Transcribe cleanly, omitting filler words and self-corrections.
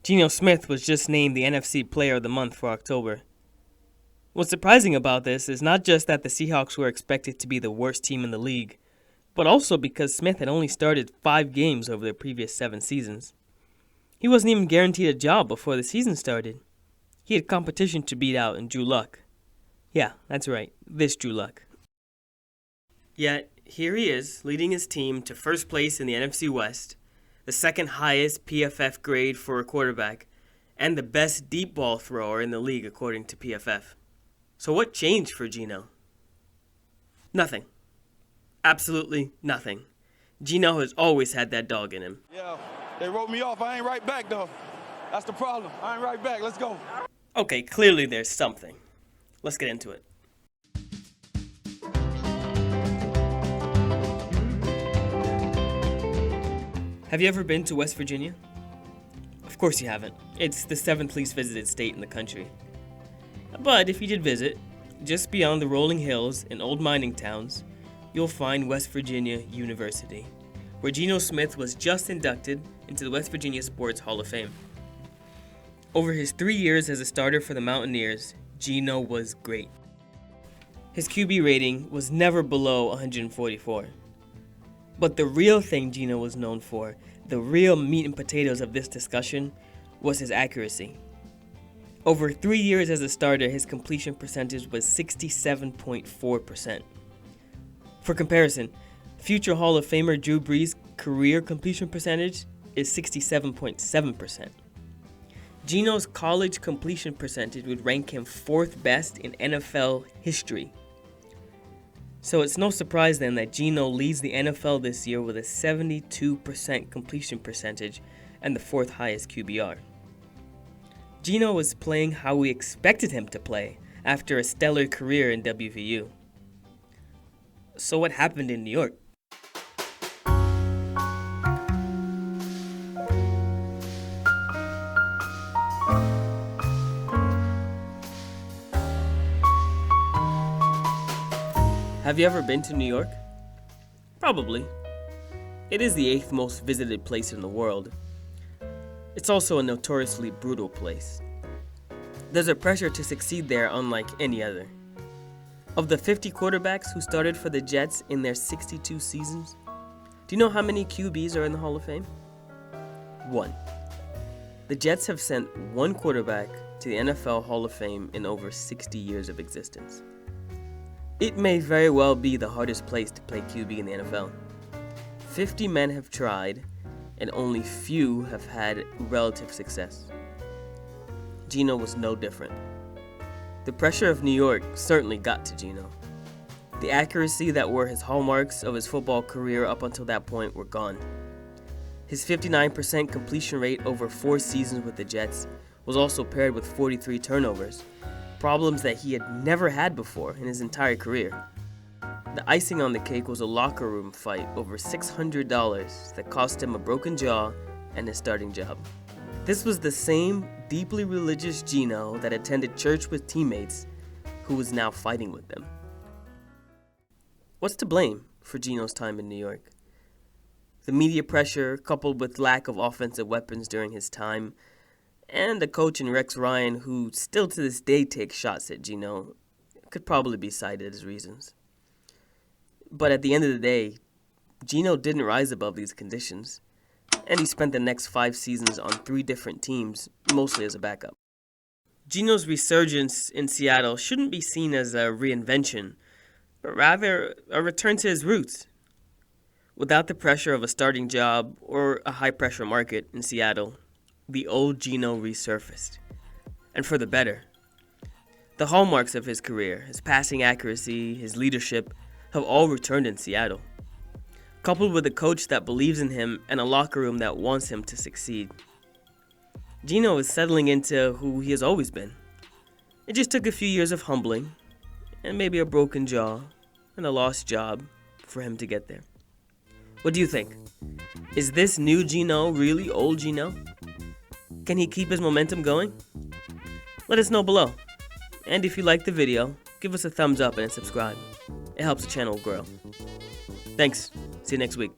Geno Smith was just named the NFC Player of the Month for October. What's surprising about this is not just that the Seahawks were expected to be the worst team in the league, but also because Smith had only started 5 games over the previous 7 seasons. He wasn't even guaranteed a job before the season started. He had competition to beat out in Drew Luck. Yeah, that's right, this Drew Luck. Yet, here he is, leading his team to first place in the NFC West, the second highest PFF grade for a quarterback, and the best deep ball thrower in the league according to PFF. So what changed for Geno? Nothing. Absolutely nothing. Geno has always had that dog in him. Yeah, they wrote me off. I ain't right back, though. That's the problem. I ain't right back. Let's go. Okay, clearly there's something. Let's get into it. Have you ever been to West Virginia? Of course you haven't. It's the 7th least visited state in the country. But if you did visit, just beyond the rolling hills and old mining towns, you'll find West Virginia University, where Geno Smith was just inducted into the West Virginia Sports Hall of Fame. Over his 3 years as a starter for the Mountaineers, Geno was great. His QB rating was never below 144. But the real thing Geno was known for, the real meat and potatoes of this discussion, was his accuracy. Over 3 years as a starter, his completion percentage was 67.4%. For comparison, future Hall of Famer Drew Brees' career completion percentage is 67.7%. Geno's college completion percentage would rank him 4th best in NFL history. So it's no surprise then that Geno leads the NFL this year with a 72% completion percentage and the 4th highest QBR. Geno was playing how we expected him to play after a stellar career in WVU. So what happened in New York? Have you ever been to New York? Probably. It is the 8th most visited place in the world. It's also a notoriously brutal place. There's a pressure to succeed there unlike any other. Of the 50 quarterbacks who started for the Jets in their 62 seasons, do you know how many QBs are in the Hall of Fame? 1. The Jets have sent 1 quarterback to the NFL Hall of Fame in over 60 years of existence. It may very well be the hardest place to play QB in the NFL. 50 men have tried, and only few have had relative success. Geno was no different. The pressure of New York certainly got to Geno. The accuracy that were his hallmarks of his football career up until that point were gone. His 59% completion rate over 4 seasons with the Jets was also paired with 43 turnovers, problems that he had never had before in his entire career. The icing on the cake was a locker room fight over $600 that cost him a broken jaw and his starting job. This was the same deeply religious Geno that attended church with teammates who was now fighting with them. What's to blame for Geno's time in New York? The media pressure, coupled with lack of offensive weapons during his time, and the coach in Rex Ryan, who still to this day takes shots at Geno, could probably be cited as reasons. But at the end of the day, Geno didn't rise above these conditions, and he spent the next 5 seasons on 3 different teams, mostly as a backup. Geno's resurgence in Seattle shouldn't be seen as a reinvention, but rather a return to his roots. Without the pressure of a starting job or a high-pressure market in Seattle, the old Geno resurfaced, and for the better. The hallmarks of his career, his passing accuracy, his leadership, have all returned in Seattle, coupled with a coach that believes in him and a locker room that wants him to succeed. Geno is settling into who he has always been. It just took a few years of humbling, and maybe a broken jaw, and a lost job for him to get there. What do you think? Is this new Geno really old Geno? Can he keep his momentum going? Let us know below. And if you liked the video, give us a thumbs up and subscribe. It helps the channel grow. Thanks. See you next week.